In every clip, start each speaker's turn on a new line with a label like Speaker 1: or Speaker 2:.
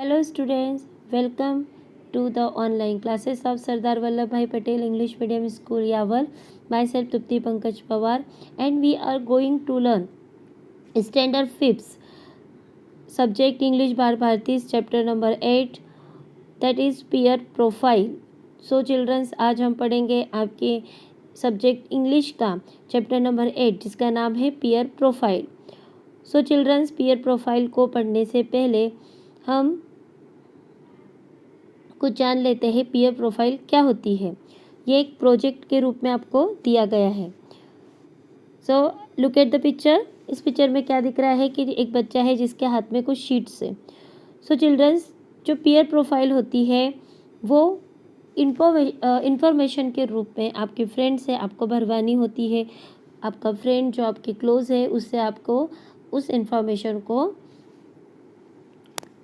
Speaker 1: Hello students, welcome to the online classes of Sardar Vallabhbhai Patel English Medium School Yaval. Myself Tupti Pankaj Pawar, and we are going to learn Standard 5th subject English Bharati's chapter number 8, that is peer profile. So children, आज हम पढ़ेंगे आपके subject English का chapter number 8 जिसका नाम है peer profile. सो children's, peer profile को पढ़ने से पहले हम कुछ जान लेते हैं पीयर प्रोफाइल क्या होती है. ये एक प्रोजेक्ट के रूप में आपको दिया गया है. So look at the picture. इस पिक्चर में क्या दिख रहा है कि एक बच्चा है जिसके हाथ में कुछ शीट्स है. सो चिल्ड्रंस, जो पीयर प्रोफाइल होती है वो इंफॉर्मेशन के रूप में आपके फ्रेंड से आपको भरवानी होती है. आपका फ्रेंड जो आपके क्लोज है उससे आपको उस इंफॉर्मेशन को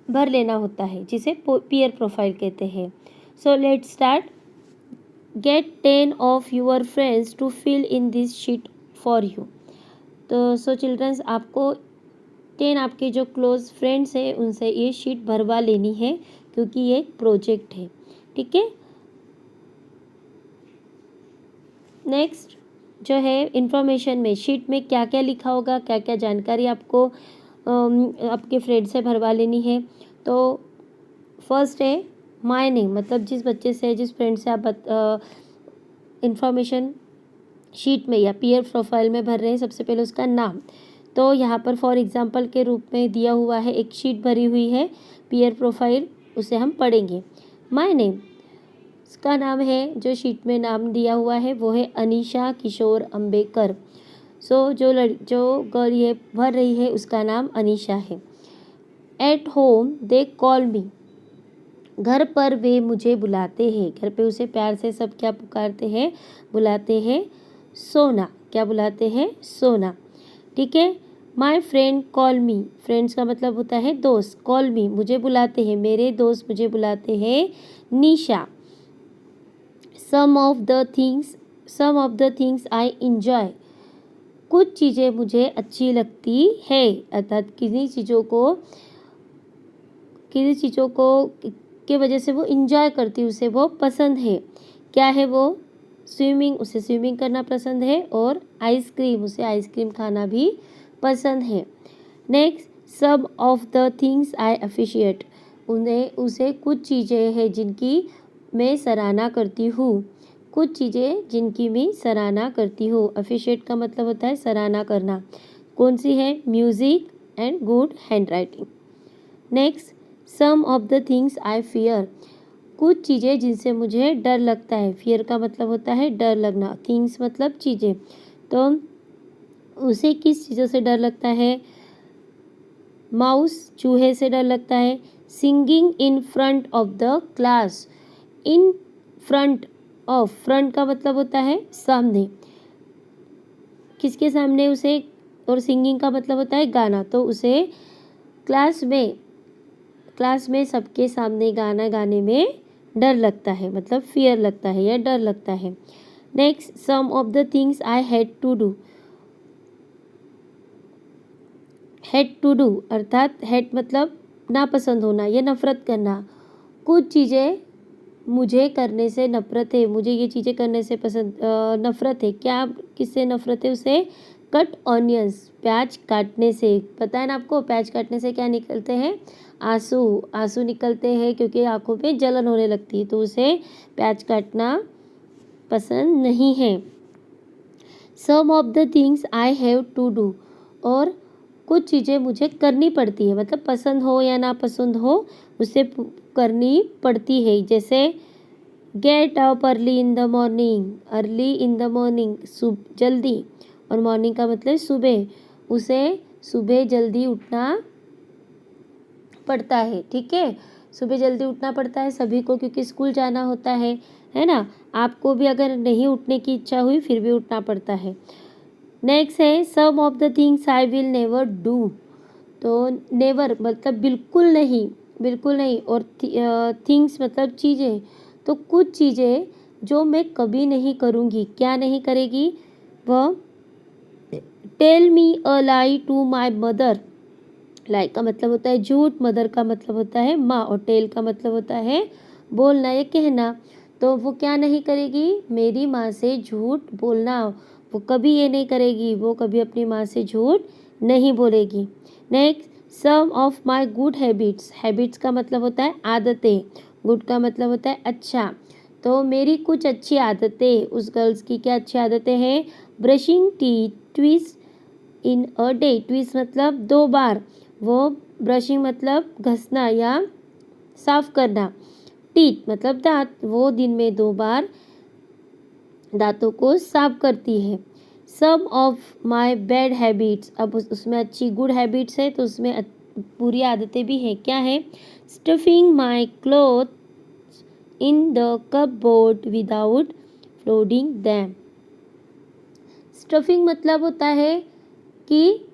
Speaker 1: भर लेना होता है, जिसे पीयर प्रोफाइल कहते हैं. So let's start. Get 10 of your friends to fill in this sheet for you. तो सो चिल्ड्रंस, आपको 10 आपके जो क्लोज फ्रेंड्स हैं उनसे ये शीट भरवा लेनी है क्योंकि ये एक प्रोजेक्ट है. ठीक है. नेक्स्ट जो है इंफॉर्मेशन में शीट में क्या क्या लिखा होगा, क्या क्या जानकारी आपको आपके फ्रेंड से भरवा लेनी है. तो फर्स्ट है माय नेम, मतलब जिस बच्चे से जिस फ्रेंड से आप इंफॉर्मेशन शीट में या पीयर प्रोफाइल में भर रहे हैं, सबसे पहले उसका नाम. तो यहाँ पर फॉर एग्जांपल के रूप में दिया हुआ है, एक शीट भरी हुई है पीयर प्रोफाइल, उसे हम पढ़ेंगे. माय नेम, उसका नाम है, जो शीट में नाम दिया हुआ है वो है अनीशा किशोर अंबेकर. सो जो गर्ल ये भर रही है उसका नाम अनीशा है. एट होम दे कॉल मी, घर पर वे मुझे बुलाते हैं. घर पे उसे प्यार से सब क्या पुकारते हैं, बुलाते हैं, सोना. क्या बुलाते हैं, सोना. ठीक है. My friend call me, friends का मतलब होता है दोस्त. कॉल मी, मुझे बुलाते हैं, मेरे दोस्त मुझे बुलाते हैं, Nisha. Some of the things I enjoy, कुछ चीज़ें मुझे अच्छी लगती है. अर्थात किसी चीज़ों को के वजह से वो इंजॉय करती, उसे वो पसंद है. क्या है वो, स्विमिंग, उसे स्विमिंग करना पसंद है, और आइसक्रीम, उसे आइसक्रीम खाना भी पसंद है. Next, some of the things I appreciate, उसे कुछ चीज़ें हैं जिनकी मैं सराहना करती हूँ. कुछ चीज़ें जिनकी मैं सराहना करती हूँ. अप्रिशिएट का मतलब होता है सराहना करना. कौन सी है, music and good handwriting. Next, some of the things I fear, कुछ चीज़ें जिनसे मुझे डर लगता है. फियर का मतलब होता है डर लगना, थिंग्स मतलब चीज़ें. तो उसे किस चीज़ों से डर लगता है, माउस, चूहे से डर लगता है. Singing in front of the class, in front of, front का मतलब होता है सामने, किसके सामने उसे, और सिंगिंग का मतलब होता है गाना. तो उसे क्लास में सबके सामने गाना गाने में डर लगता है, मतलब फियर लगता है या डर लगता है. Next, some of the things I hate to do, अर्थात हैड मतलब नापसंद होना या नफरत करना. कुछ चीज़ें मुझे करने से नफरत है, मुझे ये चीज़ें करने से नफरत है. क्या, किससे नफरत है उसे, कट ऑनियंस, प्याज काटने से. पता है ना आपको, प्याज काटने से क्या निकलते हैं, आंसू निकलते हैं क्योंकि आंखों पे जलन होने लगती है. तो उसे प्याज काटना पसंद नहीं है. Some of the things I have to do, और कुछ चीज़ें मुझे करनी पड़ती है, मतलब पसंद हो या ना पसंद हो उसे करनी पड़ती है. जैसे get up early in the morning, जल्दी, और मॉर्निंग का मतलब सुबह, उसे सुबह जल्दी उठना पड़ता है. ठीक है. सुबह जल्दी उठना पड़ता है सभी को क्योंकि स्कूल जाना होता है ना. आपको भी अगर नहीं उठने की इच्छा हुई फिर भी उठना पड़ता है. नेक्स्ट है some of the things I will never do. तो नेवर मतलब बिल्कुल नहीं, और थिंग्स मतलब चीज़ें. तो कुछ चीज़ें जो मैं कभी नहीं करूँगी. क्या नहीं करेगी वह, tell me a lie to my mother, like का मतलब होता है झूठ, मदर का मतलब होता है माँ, और टेल का मतलब होता है बोलना या कहना। तो वो क्या नहीं करेगी, मेरी माँ से झूठ बोलना, वो कभी ये नहीं करेगी, वो कभी अपनी माँ से झूठ नहीं बोलेगी। Next, some of my good habits, habits का मतलब होता है आदतें, गुड का मतलब होता है अच्छा। तो मेरी कुछ अच्छी आदतें, उस गर्ल्स की क्या अच्छी आदतें हैं, brushing teeth twice in a day, twice मतलब 2 बार, वो ब्रशिंग मतलब घसना या साफ करना, टीथ मतलब दांत, वो दिन में 2 बार दांतों को साफ करती है। Some of my bad habits, अब उसमें अच्छी गुड हैबिट्स है तो उसमें बुरी आदतें भी है, क्या है, stuffing my cloth in the cupboard without folding them. Stuffing मतलब होता है कि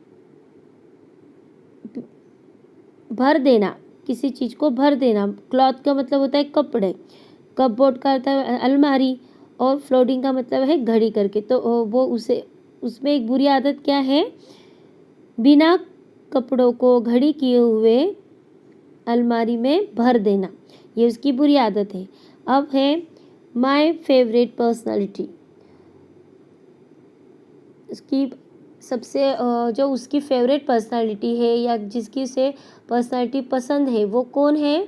Speaker 1: भर देना, किसी चीज़ को भर देना। क्लॉथ का मतलब होता है कपड़े, कपबोर्ड का होता है अलमारी, और फ्लोडिंग का मतलब है घड़ी करके। तो वो उसे उसमें एक बुरी आदत क्या है, बिना कपड़ों को घड़ी किए हुए अलमारी में भर देना, ये उसकी बुरी आदत है। अब है माय फेवरेट पर्सनालिटी, उसकी सबसे जो उसकी फेवरेट पर्सनालिटी है या जिसकी उसे पर्सनालिटी पसंद है वो कौन है,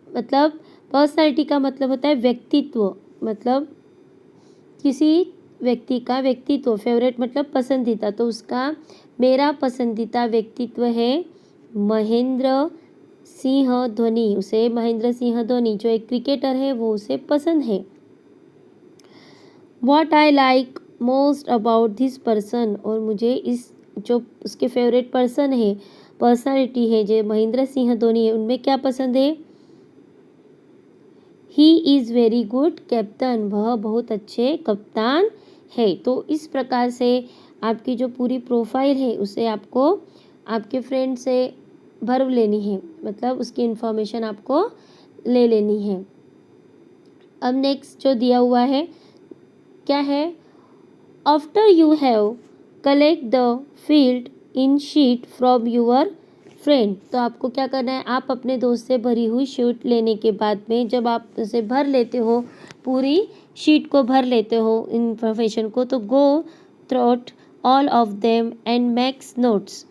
Speaker 1: मतलब पर्सनालिटी का मतलब होता है व्यक्तित्व, मतलब किसी व्यक्ति का व्यक्तित्व, फेवरेट मतलब पसंदीदा, तो उसका मेरा पसंदीदा व्यक्तित्व है महेंद्र सिंह धोनी, उसे महेंद्र सिंह धोनी जो एक क्रिकेटर है वो उसे पसंद है। What I like most about this person, और मुझे इस जो उसके फेवरेट पर्सन है, पर्सनालिटी है जो महेंद्र सिंह धोनी है, उनमें क्या पसंद है, he is very good captain, वह बहुत अच्छे कप्तान है। तो इस प्रकार से आपकी जो पूरी प्रोफाइल है उसे आपको आपके फ्रेंड से भर लेनी है, मतलब उसकी इन्फॉर्मेशन आपको ले लेनी है। अब नेक्स्ट जो दिया हुआ है क्या है, after you have collect the field in sheet from your friend, तो आपको क्या करना है, आप अपने दोस्त से भरी हुई शीट लेने के बाद में जब आप उसे भर लेते हो, पूरी शीट को भर लेते हो इन्फॉर्मेशन को, तो go through all of them and makes notes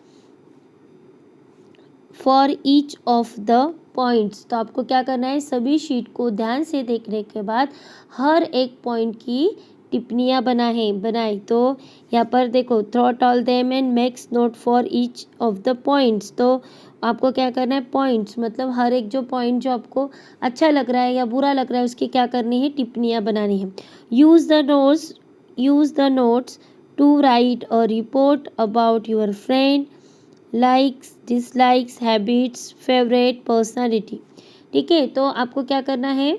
Speaker 1: for each of the points, तो आपको क्या करना है, सभी शीट को ध्यान से देखने के बाद हर एक पॉइंट की टिप्पणियाँ बनाई। तो यहाँ पर देखो, throat all them and makes note for each of the points, तो आपको क्या करना है, पॉइंट्स मतलब हर एक जो पॉइंट जो आपको अच्छा लग रहा है या बुरा लग रहा है उसकी क्या करनी है, टिप्पणियाँ बनानी है। Use the notes to write a report about your friend, likes dislikes habits favourite personality. ठीक है, तो आपको क्या करना है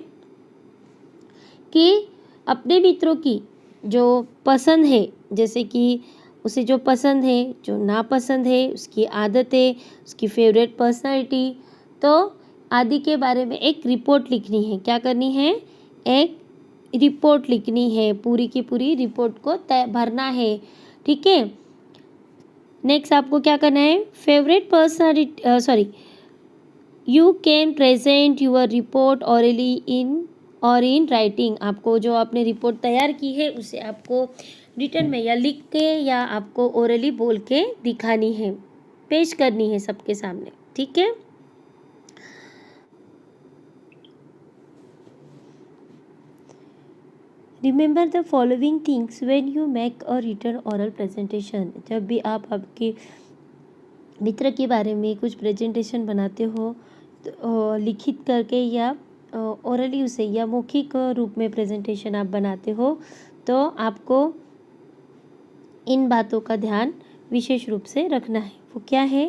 Speaker 1: कि अपने मित्रों की जो पसंद है, जैसे कि उसे जो पसंद है, जो नापसंद है, उसकी आदतें, उसकी फेवरेट पर्सनालिटी, तो आदि के बारे में एक रिपोर्ट लिखनी है। क्या करनी है, एक रिपोर्ट लिखनी है, पूरी की पूरी रिपोर्ट को भरना है। ठीक है, नेक्स्ट आपको क्या करना है, favourite personality sorry you can present your report hourly in writing, आपको जो आपने रिपोर्ट तैयार की है उसे आपको रिटन में या लिख के या आपको ओरली बोल के दिखानी है, पेश करनी है सबके सामने। ठीक है, remember the following things when you make a written oral presentation, जब भी आप आपके मित्र के बारे में कुछ प्रेजेंटेशन बनाते हो तो लिखित करके या ओरली उसे या मौखिक रूप में प्रेजेंटेशन आप बनाते हो, तो आपको इन बातों का ध्यान विशेष रूप से रखना है। वो क्या है,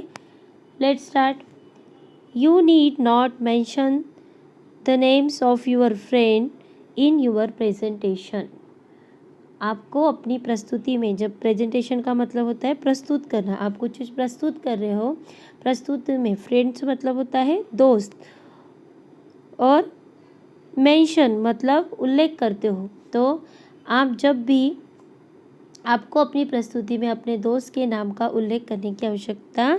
Speaker 1: let's start. You need not mention the names of your friend in your presentation, आपको अपनी प्रस्तुति में, जब प्रेजेंटेशन का मतलब होता है प्रस्तुत करना, आप कुछ चीज़ प्रस्तुत कर रहे हो, प्रस्तुत में फ्रेंड्स मतलब होता है दोस्त, और मेंशन मतलब उल्लेख करते हो, तो आप जब भी आपको अपनी प्रस्तुति में अपने दोस्त के नाम का उल्लेख करने की आवश्यकता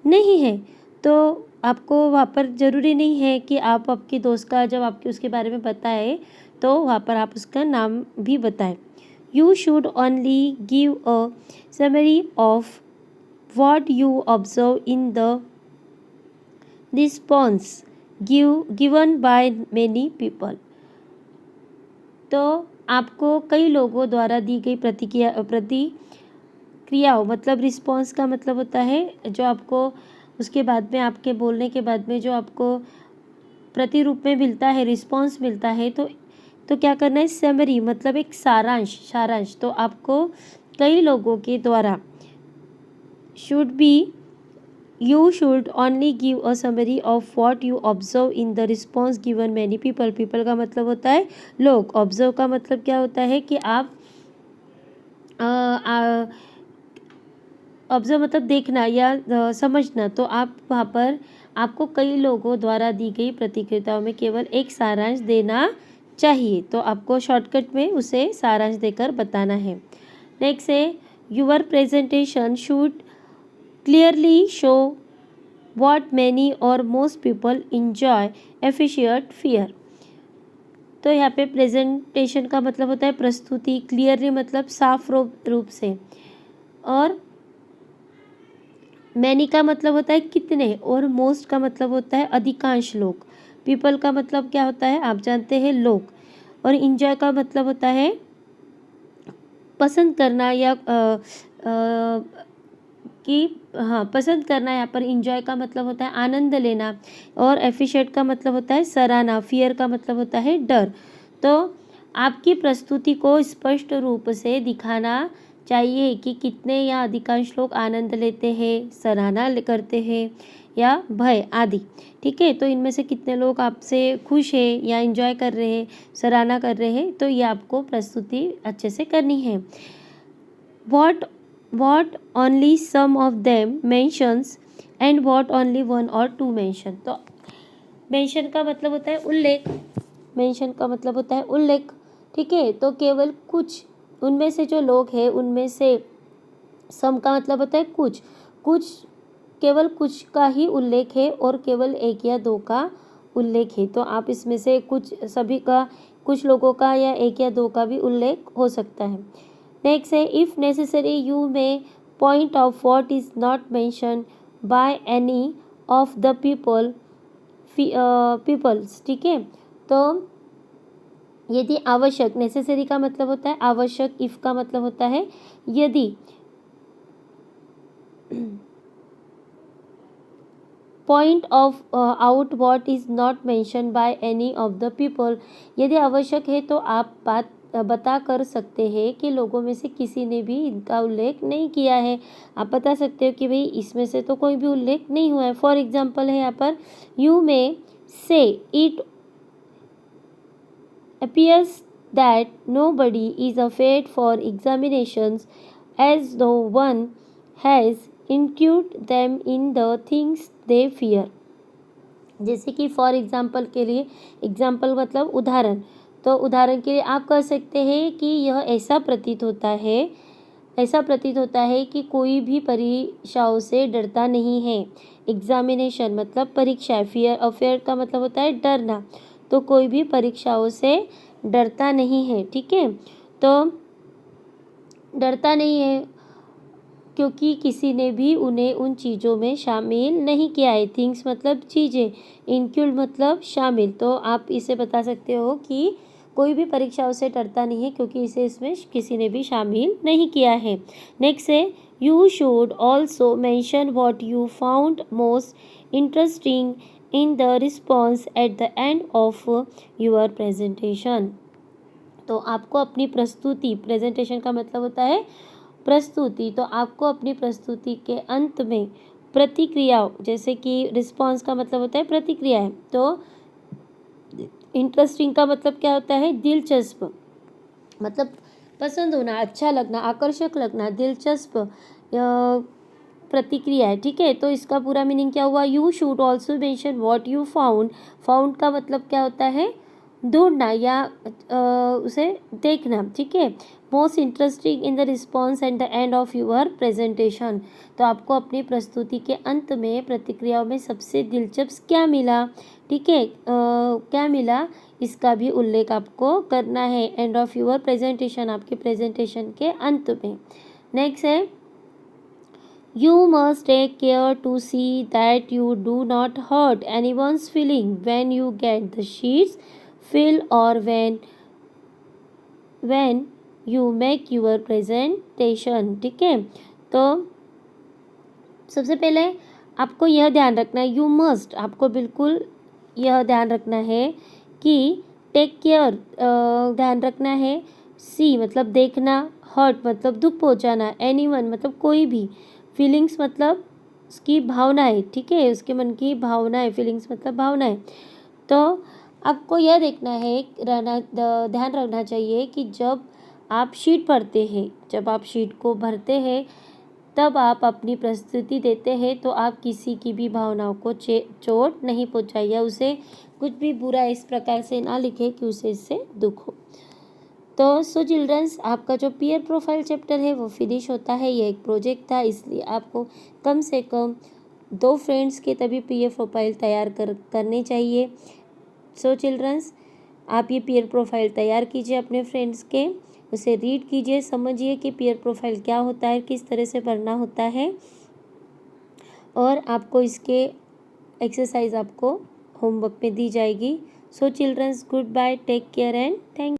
Speaker 1: नहीं है। तो आपको वहाँ पर ज़रूरी नहीं है कि आप आपके दोस्त का जब आपके उसके बारे में बताएं तो वहाँ पर आप उसका नाम भी बताएं। You should only give a summary of what you observe in the response given by many people। तो आपको कई लोगों द्वारा दी गई प्रतिक्रियाओं मतलब रिस्पॉन्स का मतलब होता है जो आपको उसके बाद में आपके बोलने के बाद में जो आपको प्रतिरूप में मिलता है, रिस्पॉन्स मिलता है, तो क्या करना है, समरी मतलब एक सारांश। तो आपको कई लोगों के द्वारा you should only give a summary of what you observe in the response given many people। का मतलब होता है लोग, observe का मतलब क्या होता है कि आप ऑब्जर्व मतलब देखना या समझना। तो आप वहाँ पर आपको कई लोगों द्वारा दी गई प्रतिक्रियाओं में केवल एक सारांश देना चाहिए। तो आपको शॉर्टकट में उसे सारांश देकर बताना है। नेक्स्ट है your presentation should clearly show what many or most people enjoy, appreciate, fear। तो यहाँ पे प्रेजेंटेशन का मतलब होता है प्रस्तुति, क्लियरली मतलब साफ रूप से, और मैनी का मतलब होता है कितने, और मोस्ट का मतलब होता है अधिकांश लोग। पीपल का मतलब क्या होता है आप जानते हैं लोग, और इंजॉय का मतलब होता है पसंद करना या पसंद करना। यहाँ पर इंजॉय का मतलब होता है आनंद लेना, और एफिशिएट का मतलब होता है सराहना, फियर का मतलब होता है डर। तो आपकी प्रस्तुति को स्पष्ट रूप से दिखाना चाहिए कि कितने या अधिकांश लोग आनंद लेते हैं, सराहना करते हैं या भय आदि। ठीक है, तो इनमें से कितने लोग आपसे खुश हैं या एंजॉय कर रहे हैं, सराहना कर रहे हैं। तो ये आपको प्रस्तुति अच्छे से करनी है। what only some of them mentions and what only one or two mention। तो मेंशन का मतलब होता है उल्लेख, मेंशन का मतलब होता है उल्लेख। ठीक है, तो केवल कुछ उनमें से जो लोग हैं उनमें से सम का मतलब होता है कुछ केवल कुछ का ही उल्लेख है और केवल एक या दो का उल्लेख है। तो आप इसमें से कुछ सभी का, कुछ लोगों का या एक या दो का भी उल्लेख हो सकता है। नेक्स्ट है if necessary you may point of what is not mention by any of the peoples. ठीक है, तो यदि आवश्यक, नेसेसरी का मतलब होता है आवश्यक, इफ़ का मतलब होता है यदि, point of out what is not mention by any of the people. यदि आवश्यक है तो आप बात बता कर सकते हैं कि लोगों में से किसी ने भी इनका उल्लेख नहीं किया है। आप बता सकते हो कि भाई इसमें से तो कोई भी उल्लेख नहीं हुआ है। फॉर एग्जाम्पल है यहाँ पर यू मे से it appears that nobody is afraid for examinations as though one has included them in the things they fear। जैसे कि फॉर एग्जाम्पल के लिए, एग्जाम्पल मतलब उदाहरण, तो उदाहरण के लिए आप कह सकते हैं कि यह ऐसा प्रतीत होता है कि कोई भी परीक्षाओं से डरता नहीं है। एग्जामिनेशन मतलब परीक्षा, फियर का मतलब होता है डरना, तो कोई भी परीक्षाओं से डरता नहीं है। ठीक है, तो डरता नहीं है क्योंकि किसी ने भी उन्हें उन चीज़ों में शामिल नहीं किया है। थिंग्स मतलब चीज़ें, इंक्लूड मतलब शामिल। तो आप इसे बता सकते हो कि कोई भी परीक्षाओं से डरता नहीं है क्योंकि इसे इसमें किसी ने भी शामिल नहीं किया है। नेक्स्ट है you should also mention what you found most interesting in the response at the end of your presentation. तो आपको अपनी प्रस्तुति, प्रेजेंटेशन का मतलब होता है प्रस्तुति, तो आपको अपनी प्रस्तुति के अंत में प्रतिक्रियाओं, जैसे कि रिस्पॉन्स का मतलब होता है प्रतिक्रिया है, तो इंटरेस्टिंग का मतलब क्या होता है दिलचस्प, मतलब पसंद होना, अच्छा लगना, आकर्षक लगना, दिलचस्प प्रतिक्रिया है। ठीक है, तो इसका पूरा मीनिंग क्या हुआ, you should also mention what you found. Found का मतलब क्या होता है ढूंढना या उसे देखना। ठीक है, most interesting in the response and the end of your presentation. तो आपको अपनी प्रस्तुति के अंत में प्रतिक्रियाओं में सबसे दिलचस्प क्या मिला, ठीक है, क्या मिला, इसका भी उल्लेख आपको करना है। एंड ऑफ यूर प्रेजेंटेशन, आपके प्रेजेंटेशन के अंत में। नेक्स्ट है, you must take care to see that you do not hurt anyone's feeling when you get the sheets filled or when you make your presentation, ठीक है। तो सबसे पहले आपको यह ध्यान रखना है, यू मस्ट, आपको बिल्कुल यह ध्यान रखना है कि टेक केयर ध्यान रखना है, सी मतलब देखना, हर्ट मतलब दुख पहुंचाना, एनीवन मतलब कोई भी, फीलिंग्स मतलब उसकी भावनाएं, ठीक है, उसके मन की भावनाएं, फीलिंग्स मतलब भावनाएं। तो आपको यह देखना है, ध्यान रखना चाहिए कि जब आप शीट भरते हैं, जब आप शीट को भरते हैं, तब आप अपनी प्रस्तुति देते हैं तो आप किसी की भी भावनाओं को चोट नहीं पहुंचाइए, या उसे कुछ भी बुरा इस प्रकार से ना लिखे कि उसे इससे दुख हो। तो सो चिल्ड्रंस, आपका जो पीयर प्रोफाइल चैप्टर है वो फिनिश होता है। ये एक प्रोजेक्ट था, इसलिए आपको कम से कम 2 फ्रेंड्स के तभी पीयर प्रोफाइल तैयार करने चाहिए। सो चिल्ड्रंस, आप ये पीयर प्रोफाइल तैयार कीजिए अपने फ्रेंड्स के, उसे रीड कीजिए, समझिए कि पीयर प्रोफाइल क्या होता है, किस तरह से भरना होता है, और आपको इसके एक्सरसाइज आपको होमवर्क में दी जाएगी। So childrens, good bye, take care and thank